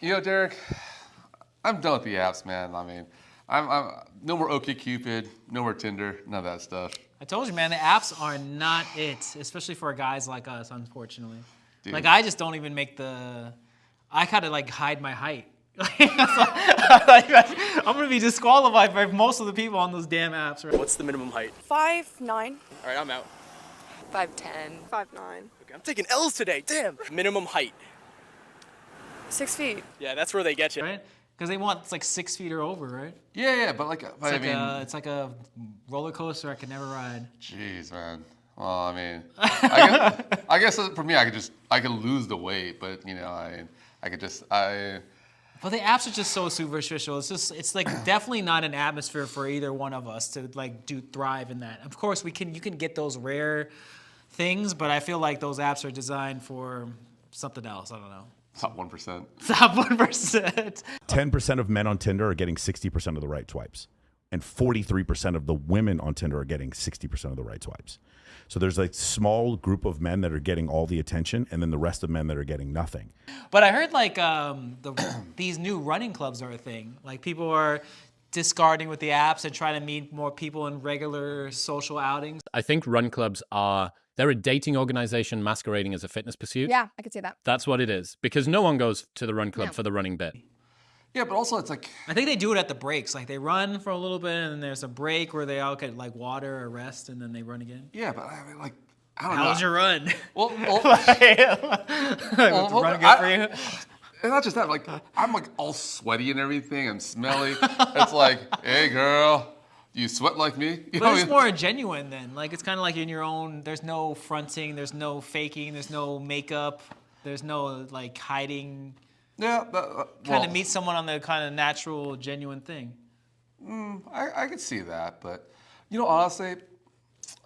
Derek, I'm done with the apps, man. I mean, I'm no more OkCupid, no more Tinder, none of that stuff. I told you, man, the apps are not it, especially for guys like us, unfortunately. Dude. Like, I just don't even make I kind of like hide my height. I'm gonna be disqualified by most of the people on those damn apps, right? What's the minimum height? 5'9". All right, I'm out. 5'10". 5'9". Okay, I'm taking L's today, damn. Minimum height. 6 feet. Yeah, that's where they get you. Right? Because they want it's like 6 feet or over, right? Yeah, but It's like a roller coaster I could never ride. Jeez, man. Well, I mean, I guess for me, I could lose the weight, but But the apps are just so superficial. It's like definitely not an atmosphere for either one of us to like thrive in that. Of course, you can get those rare things, but I feel like those apps are designed for something else. I don't know. Top 1%. Top 1%. 10% of men on Tinder are getting 60% of the right swipes. And 43% of the women on Tinder are getting 60% of the right swipes. So there's a small group of men that are getting all the attention, and then the rest of men that are getting nothing. But I heard like these new running clubs are a thing. Like people are discarding with the apps and trying to meet more people in regular social outings. I think run clubs they're a dating organization masquerading as a fitness pursuit. Yeah, I could see that. That's what it is. Because no one goes to the run club for the running bit. Yeah, but also it's like... I think they do it at the breaks. Like they run for a little bit and then there's a break where they all get like water or rest and then they run again. Yeah, but I mean like, I don't know. How was your run? Well, running good for you? And not just that, like I'm like all sweaty and everything. I'm smelly. It's like, hey girl, do you sweat like me? But it's more genuine then. Like it's kind of like in your own. There's no fronting. There's no faking. There's no makeup. There's no like hiding. Yeah, kind of meet someone on the kind of natural, genuine thing. I could see that, but honestly,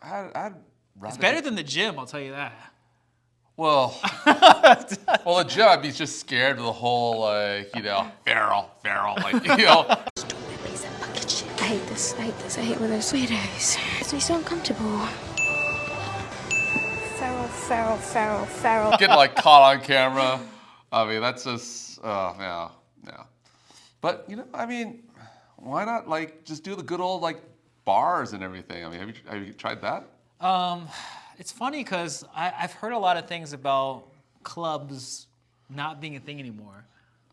I'd rather. It's better than the gym, I'll tell you that. Well, the gym, I'd be just scared of the whole like feral, like Stupid piece of fucking shit. I hate this. I hate when there's sweeties. It makes me so uncomfortable. Feral. Getting like caught on camera. I mean, that's just, yeah. But, I mean, why not, like, just do the good old, like, bars and everything? I mean, have you tried that? It's funny because I've heard a lot of things about clubs not being a thing anymore.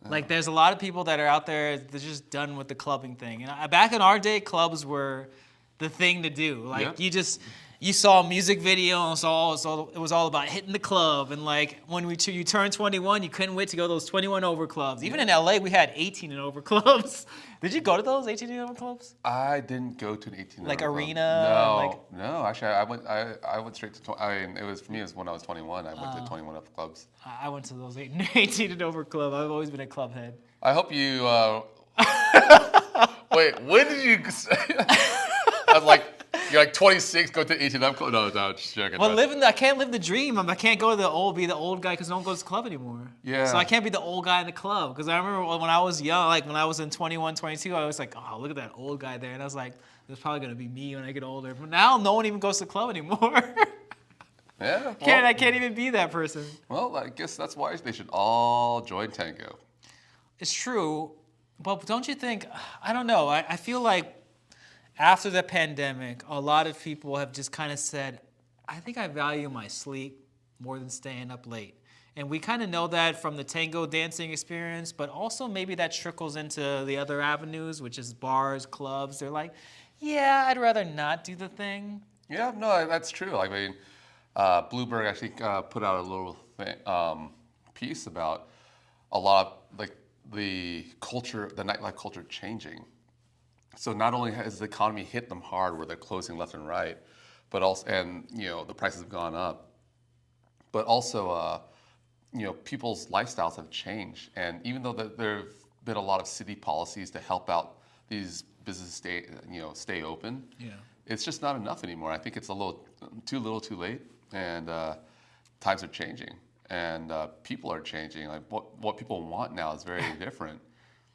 Yeah. Like, there's a lot of people that are out there, they're just done with the clubbing thing. And back in our day, clubs were the thing to do. Like, you saw a music video and it was all about hitting the club. And like when you turned 21, you couldn't wait to go to those 21 over clubs. Even in LA, we had 18 and over clubs. Did you go to those 18 and over clubs? I didn't go to an 18 and over like club. Arena? No. Actually, I went straight to. I mean, it was when I was 21. I went to 21 up clubs. I went to those 18 and over club. I've always been a club head. I hope you. Wait, when did you? I was like. You're like 26, go to 18. I'm no, just joking. Well, I can't live the dream. I can't go to be the old guy because no one goes to the club anymore. Yeah. So I can't be the old guy in the club because I remember when I was young, like when I was in 21, 22, I was like, oh, look at that old guy there. And I was like, there's probably gonna be me when I get older. But now no one even goes to the club anymore. Yeah. I can't even be that person. Well, I guess that's why they should all join Tango. It's true, but don't you think? I don't know. I feel like. After the pandemic, a lot of people have just kind of said, I think I value my sleep more than staying up late. And we kind of know that from the tango dancing experience, but also maybe that trickles into the other avenues, which is bars, clubs. They're like, yeah, I'd rather not do the thing. Yeah, no, that's true. I mean, Bloomberg actually put out a little piece about a lot of like the nightlife culture changing. So not only has the economy hit them hard where they're closing left and right, but also, and the prices have gone up, but also, people's lifestyles have changed. And even though there have been a lot of city policies to help out these businesses stay open, it's just not enough anymore. I think it's a little too late, and times are changing, and people are changing. Like what people want now is very different.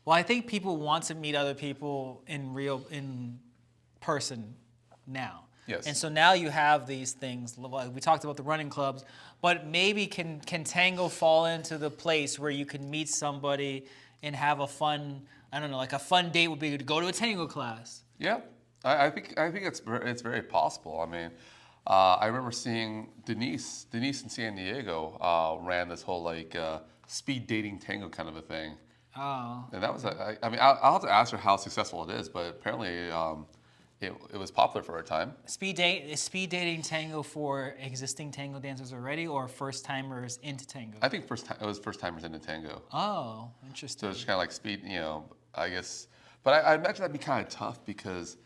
Well, I think people want to meet other people in person now. Yes. And so now you have these things. Like we talked about the running clubs, but maybe can tango fall into the place where you can meet somebody and have a fun, I don't know, like a fun date would be to go to a tango class. Yeah, I think it's very possible. I mean, I remember seeing Denise in San Diego ran this whole like speed dating tango kind of a thing. Oh. And that was, I mean, I'll have to ask her how successful it is, but apparently it was popular for a time. Is speed dating tango for existing tango dancers already, or first timers into tango? I think it was first timers into tango. Oh, So interesting. it's kind of like speed, I guess. But I imagine that'd be kind of tough because,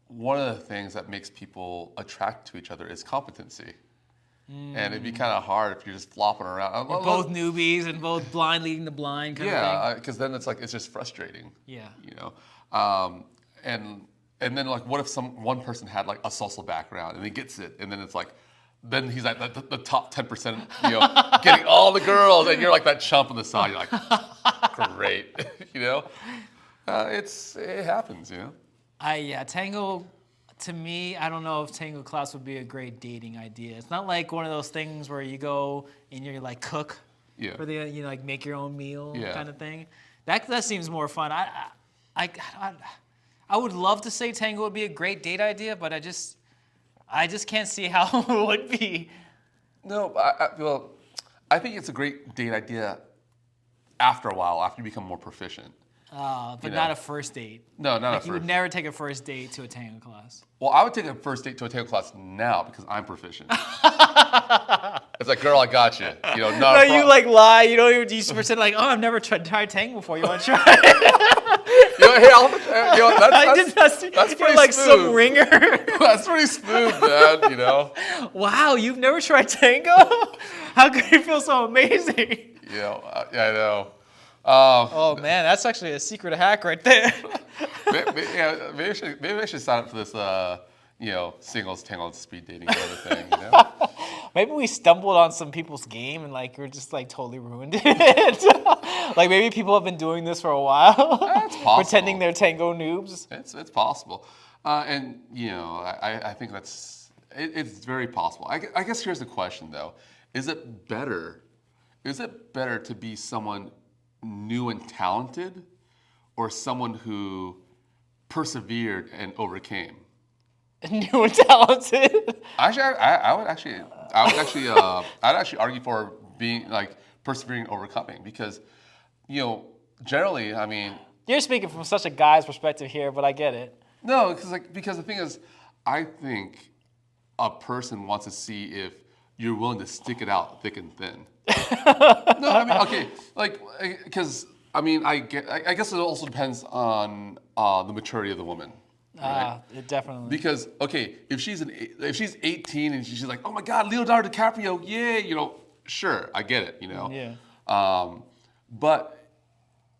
one of the things that makes people attract to each other is competency. And it'd be kind of hard if you're just flopping around. You're both newbies and both blind leading the blind kind of thing. Yeah, because then it's like it's just frustrating. Yeah. And then like what if one person had like a salsa background and he gets it, and then it's like then he's like the top 10%, getting all the girls, and you're like that chump on the side. You're like, great, it happens, Tango. To me, I don't know if tango class would be a great dating idea. It's not like one of those things where you go and you're like cook Yeah. for the like make your own meal Yeah. kind of thing. That seems more fun. I would love to say tango would be a great date idea, but I just can't see how it would be. No, well, I think it's a great date idea after a while, after you become more proficient. But not a first date. No, not Like a you first. would never take a first date to a tango class. Well, I would take a first date to a tango class now because I'm proficient. It's like, girl, I got you. No, you like lie. You don't even. You just pretend like, oh, I've never tried tango before. You want to try it? Hey, I did not see. that's You're pretty like smooth. some ringer. That's pretty smooth, man. Wow, you've never tried tango? How could you feel so amazing? Yeah, I know. Oh man, that's actually a secret hack right there. Maybe I should sign up for this, singles tango speed dating kind of thing. Maybe we stumbled on some people's game and like we're just like totally ruined it. Like maybe people have been doing this for a while. That's possible. Pretending they're tango noobs. It's possible, and I think it's very possible. I guess here's the question though: Is it better to be someone new and talented, or someone who persevered and overcame? New and talented. Actually, I'd actually argue for being like persevering and overcoming because, generally, I mean. You're speaking from such a guy's perspective here, but I get it. No, because the thing is, I think a person wants to see if you're willing to stick it out thick and thin. No, I mean, okay, because I guess it also depends on the maturity of the woman. Right? It definitely. Because if she's 18 and she's like, oh my God, Leonardo DiCaprio, yeah, sure, I get it, Yeah. But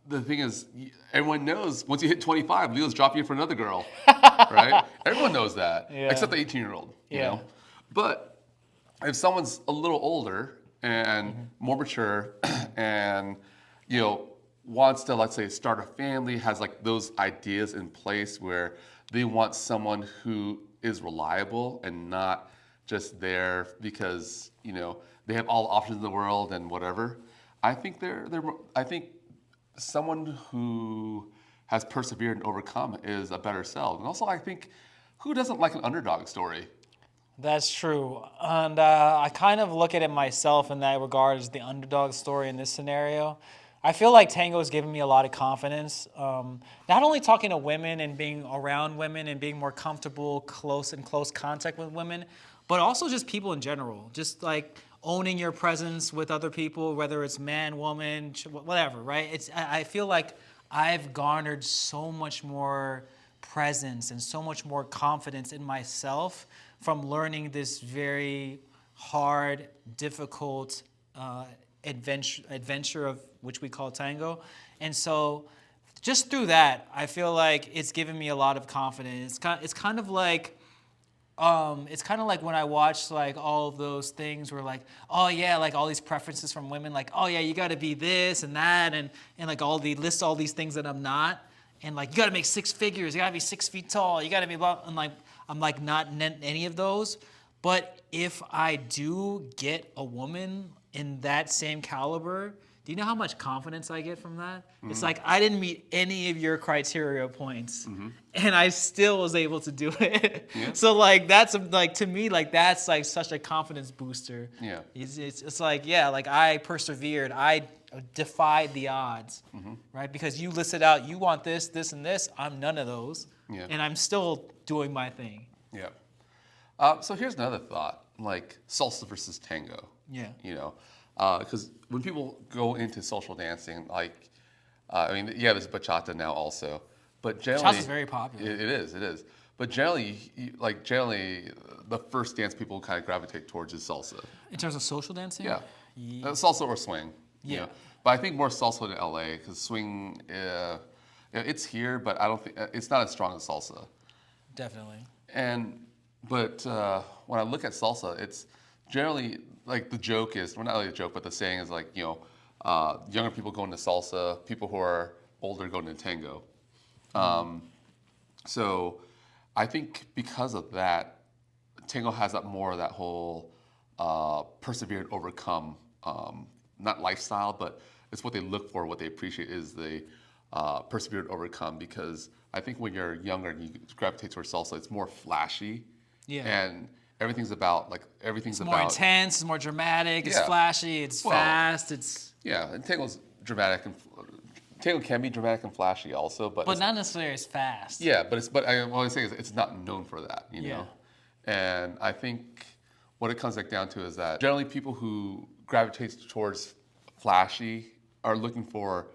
the thing is, everyone knows once you hit 25, Leo's dropping you for another girl, right? Everyone knows that, Yeah. except the 18-year-old, you Yeah. know. But if someone's a little older and more mature, and wants to, let's say, start a family, has like those ideas in place where they want someone who is reliable and not just there because they have all the options in the world and whatever. I think I think someone who has persevered and overcome is a better sell. And also, I think who doesn't like an underdog story? That's true. And I kind of look at it myself in that regard as the underdog story in this scenario. I feel like tango has given me a lot of confidence. Not only talking to women and being around women and being more comfortable, close contact with women, but also just people in general. Just like owning your presence with other people, whether it's man, woman, whatever, right? I feel like I've garnered so much more presence and so much more confidence in myself from learning this very hard, difficult adventure of which we call tango. And so just through that, I feel like it's given me a lot of confidence. It's kind of like when I watch like all of those things where like, oh yeah, like all these preferences from women, like, oh yeah, you gotta be this and that and like list all these things that I'm not. and like you got to make six figures, you got to be 6 feet tall, you got to be blah. I'm like not any of those. But if I do get a woman in that same caliber, do you know how much confidence I get from that? It's like I didn't meet any of your criteria points, and I still was able to do it. Yeah. So like that's like to me like that's like such a confidence booster. Yeah. It's like yeah, like I persevered, I defied the odds, right? Because you listed out you want this, this, and this. I'm none of those, Yeah. and I'm still doing my thing. Yeah. So here's another thought, like salsa versus tango. Yeah. You know, because when people go into social dancing, like, I mean, yeah, there's bachata now also, but generally, Bachacha's very popular. It is. But generally, the first dance people kind of gravitate towards is salsa. In terms of social dancing, Yeah. Salsa or swing. You Yeah. know? But I think more salsa in LA because swing, it's here, but I don't think it's not as strong as salsa. definitely. But when I look at salsa, it's generally like the joke is, well, not really a joke, but the saying is like, younger people go into salsa, people who are older go into tango. So I think because of that, tango has that more of that whole persevered, overcome, not lifestyle, but it's what they look for, what they appreciate is the persevered, overcome. Because I think when you're younger and you gravitate towards salsa, it's more flashy. Yeah. And everything's about It's more intense, it's more dramatic, it's Yeah. flashy, it's Well, fast, it's yeah, and tango's dramatic and tango can be dramatic and flashy also, but it's, not necessarily as fast. yeah, what I'm saying is it's not known for that, you Yeah. know. And I think what it comes back down to is that generally people who gravitate towards flashy are looking for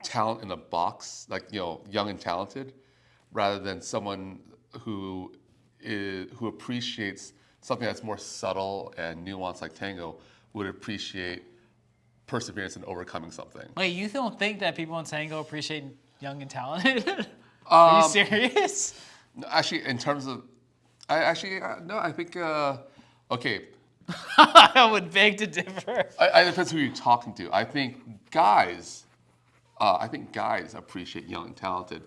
talent in a box, like young and talented, rather than someone who appreciates something that's more subtle and nuanced, like tango, would appreciate perseverance and overcoming something. Wait, you don't think that people in tango appreciate young and talented? Are you serious? Actually, in terms of, no, I think, okay, I would beg to differ. it depends who you're talking to. I think guys appreciate young and talented.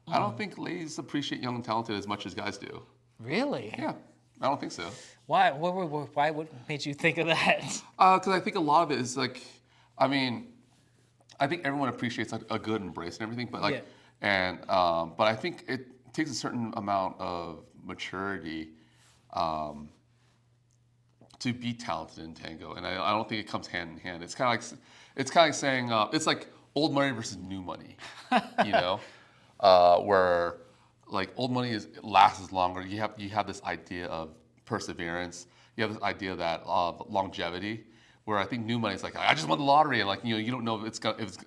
I don't think ladies appreciate young and talented as much as guys do. Really? Yeah, I don't think so. Why? What made you think of that? Because I think a lot of it is like, I mean, I think everyone appreciates a good embrace and everything, but like, but I think it takes a certain amount of maturity to be talented in tango, and I don't think it comes hand in hand. It's kind of like saying it's like old money versus new money, where like old money lasts longer. You have this idea of perseverance. You have this idea that longevity. Where I think new money is like I just won the lottery and like you don't know if it's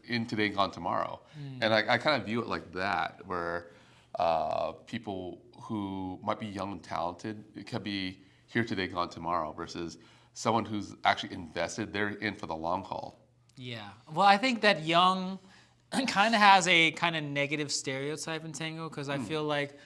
in today and gone tomorrow. And I kind of view it like that, where people who might be young and talented, it could be here today, gone tomorrow, versus someone who's actually invested. They're in for the long haul. Yeah. Well, I think that young kind of has a kind of negative stereotype in tango because I feel like,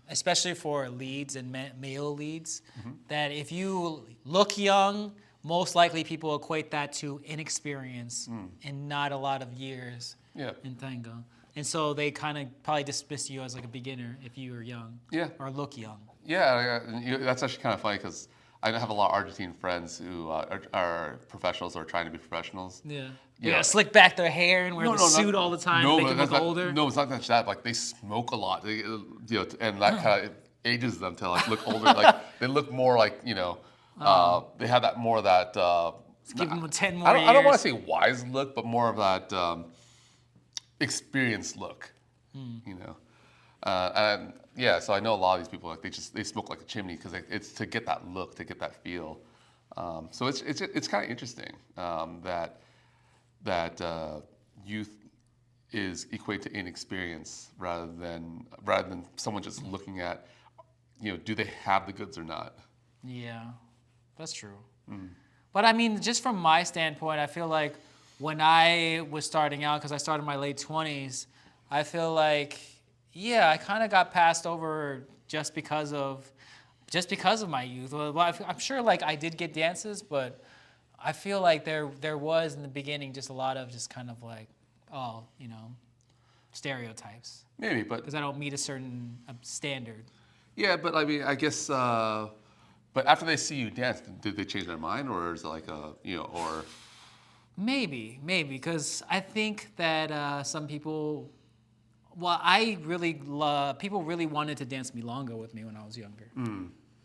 especially for leads and male leads, that if you look young, most likely people equate that to inexperience and not a lot of years in tango. And so they kind of probably dismiss you as like a beginner if you are young or look young. Yeah, that's actually kind of funny because I have a lot of Argentine friends who are professionals or trying to be professionals. Yeah. Yeah. Yeah, slick back their hair and wear the suit all the time to make them look older. No, it's not just that. Like they smoke a lot, and that kind of ages them to like look older. Like they look more like they have that more of that. Let's give them 10 more years. I don't want to say wise look, but more of that experienced look. And yeah, so I know a lot of these people like they smoke like a chimney because it's to get that look, to get that feel. So it's kind of interesting that youth is equated to inexperience rather than someone just looking at do they have the goods or not. Yeah, that's true. But I mean, just from my standpoint, I feel like when I was starting out, because I started in my late 20s, I feel like, yeah, I kind of got passed over just because of my youth. Well, I'm sure like I did get dances, but I feel like there was in the beginning just a lot of just kind of like, stereotypes Maybe, but because I don't meet a certain standard. yeah, but I mean, I guess. But after they see you dance, did they change their mind, or is it like a or? Maybe, because I think that some people, well, I really love, people really wanted to dance milonga with me when I was younger.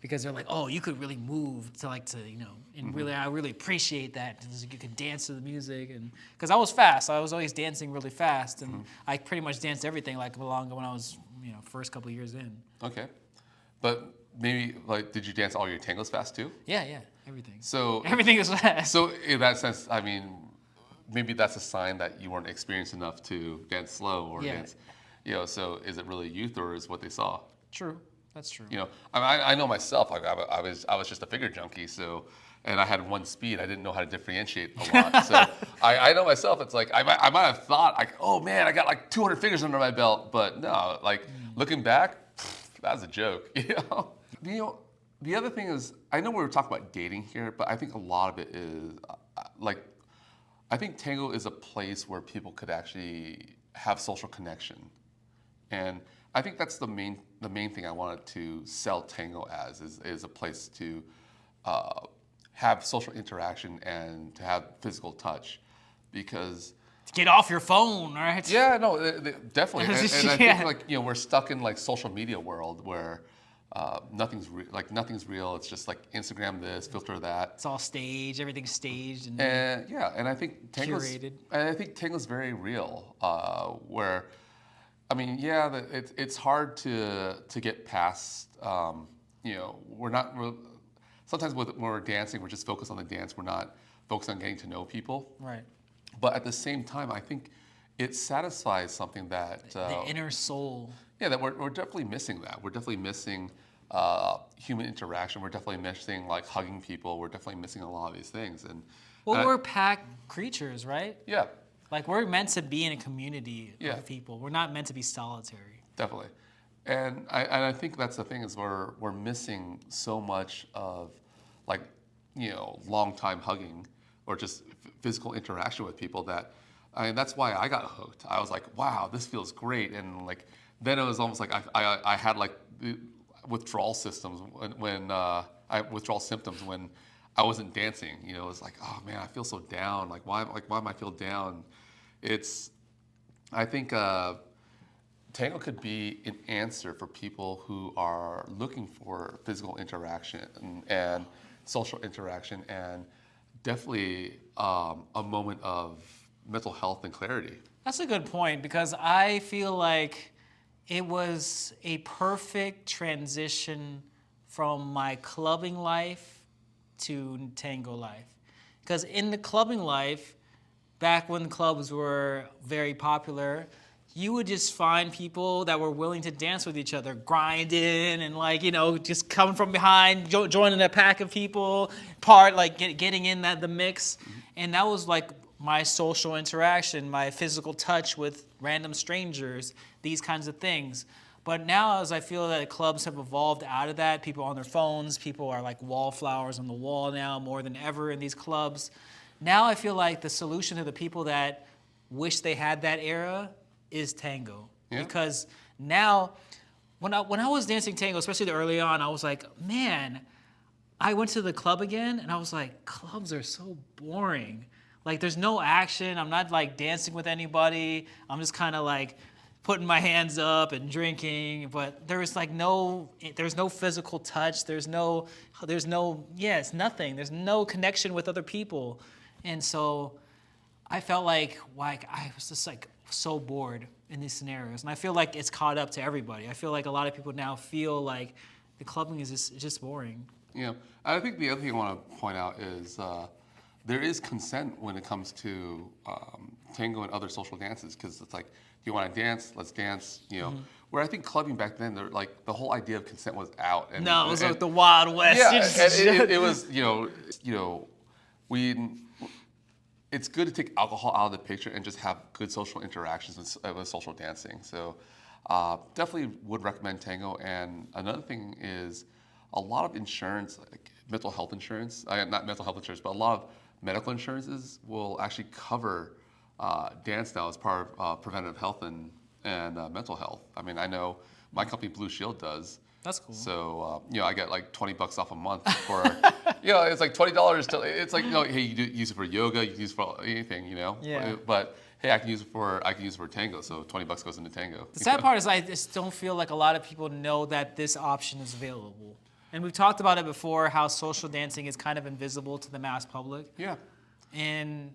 Because they're like, oh, you could really move and really, I really appreciate that. You could dance to the music. And because I was fast, I was always dancing really fast. And I pretty much danced everything like milonga when I was, first couple of years in. Okay. But maybe, like, did you dance all your tangos fast too? Yeah, everything. So Everything is fast. So in that sense, I mean, maybe that's a sign that you weren't experienced enough to dance slow or dance, so is it really youth or is what they saw? True, that's true. I know myself, like, I was just a figure junkie, so, and I had one speed, I didn't know how to differentiate a lot. So I know myself, it's like, I might have thought, like, oh man, I got like 200 figures under my belt, but no, like, looking back, that's a joke, The other thing is, I know we were talking about dating here, but I think a lot of it is, I think tango is a place where people could actually have social connection. And I think that's the main thing I wanted to sell tango as, is a place to have social interaction and to have physical touch. Because Get off your phone, right? yeah, no, definitely. And I think like we're stuck in like social media world where nothing's real. It's just like Instagram this, filter that. It's all staged. Everything's staged and And I think curated. Tango's very real. Where, I mean, yeah, it's hard to get past. We're not. Sometimes when we're dancing, we're just focused on the dance. We're not focused on getting to know people. Right. But at the same time, I think it satisfies something that The inner soul. yeah, that we're definitely missing that. We're definitely missing human interaction. We're definitely missing like hugging people. We're definitely missing a lot of these things. And Well, we're pack creatures, right? yeah, Like we're meant to be in a community Yeah. of people. We're not meant to be solitary. definitely. And I think that's the thing is we're missing so much of like long time hugging or just physical interaction with people that. That's why I got hooked. I was like, wow, this feels great. And like, then it was almost like I had like the withdrawal symptoms when withdrawal symptoms when I wasn't dancing. It was like, oh man, I feel so down. Like why am I feel down? I think tango could be an answer for people who are looking for physical interaction and social interaction and definitely a moment of mental health and clarity. That's a good point because I feel like it was a perfect transition from my clubbing life to tango life. Because in the clubbing life, back when clubs were very popular, you would just find people that were willing to dance with each other, grinding and just coming from behind, joining a pack of people, getting in the mix. And that was like my social interaction, my physical touch with random strangers, these kinds of things. But now as I feel that clubs have evolved out of that, people on their phones, people are like wallflowers on the wall now more than ever in these clubs. Now I feel like the solution to the people that wish they had that era is tango. Yeah. Because now, when I was dancing tango, especially early on, I was like, man, I went to the club again and I was like, clubs are so boring. Like there's no action. I'm not like dancing with anybody. I'm just kind of like putting my hands up and drinking. But there's no physical touch. It's nothing. There's no connection with other people. And so I felt like I was just like so bored in these scenarios. And I feel like it's caught up to everybody. I feel like a lot of people now feel like the clubbing is just boring. Yeah, I think the other thing I want to point out is there is consent when it comes to tango and other social dances because it's like, do you want to dance? Let's dance. Where I think clubbing back then, like the whole idea of consent was out. And, no, it was like the Wild West. Yeah, it was it's good to take alcohol out of the picture and just have good social interactions with social dancing. So definitely would recommend tango. And another thing is a lot of insurance, like mental health insurance, not mental health insurance, but a lot of medical insurances will actually cover dance now as part of preventative health and and mental health. I mean, I know my company Blue Shield does. That's cool. So I get like $20 off a month for, it's like $20 to. It's like hey, use it for yoga, you can use it for anything, Yeah. But hey, I can use it for tango, so $20 goes into tango. The sad part is I just don't feel like a lot of people know that this option is available. And we've talked about it before, how social dancing is kind of invisible to the mass public. Yeah. And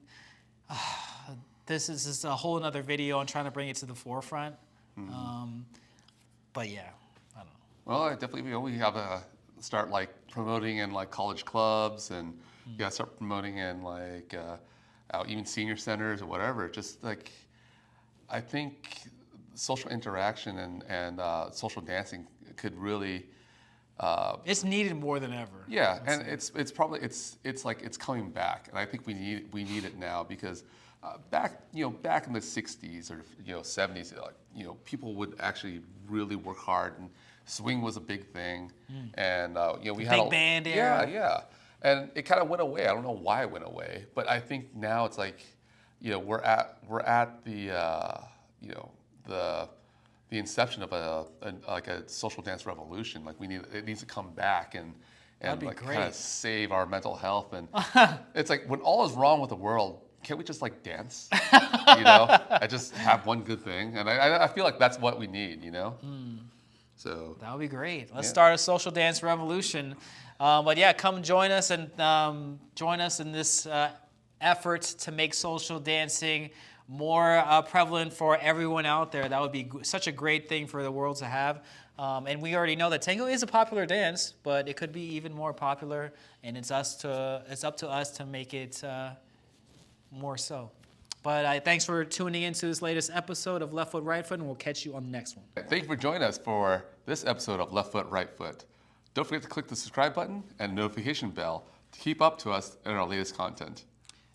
this is just a whole other video on trying to bring it to the forefront. But yeah, I don't know. Well, I definitely we have to start like promoting in like college clubs, and you got to start promoting in like even senior centers or whatever. Just like I think social interaction and social dancing could really. It's needed more than ever. Yeah, and it's probably it's coming back, and I think we need it now because back in the '60s or '70s, people would actually really work hard, and swing was a big thing, and we had big band era. Yeah, and it kind of went away. I don't know why it went away, but I think now it's like we're at the the inception of a social dance revolution. Like it needs to come back and like kind of save our mental health. And it's like when all is wrong with the world, can't we just like dance? I just have one good thing, and I feel like that's what we need. So that would be great. Let's start a social dance revolution. But yeah, come join us and join us in this effort to make social dancing more prevalent for everyone out there. That would be such a great thing for the world to have. And we already know that tango is a popular dance, but it could be even more popular, and it's up to us to make it more so. But thanks for tuning into this latest episode of Left Foot, Right Foot, and we'll catch you on the next one. Thank you for joining us for this episode of Left Foot, Right Foot. Don't forget to click the subscribe button and notification bell to keep up to us and our latest content.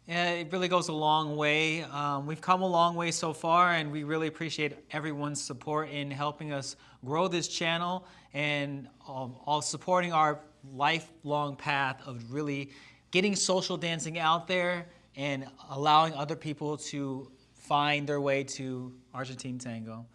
Yeah, it really goes a long way. We've come a long way so far, and we really appreciate everyone's support in helping us grow this channel and all supporting our lifelong path of really getting social dancing out there and allowing other people to find their way to Argentine Tango.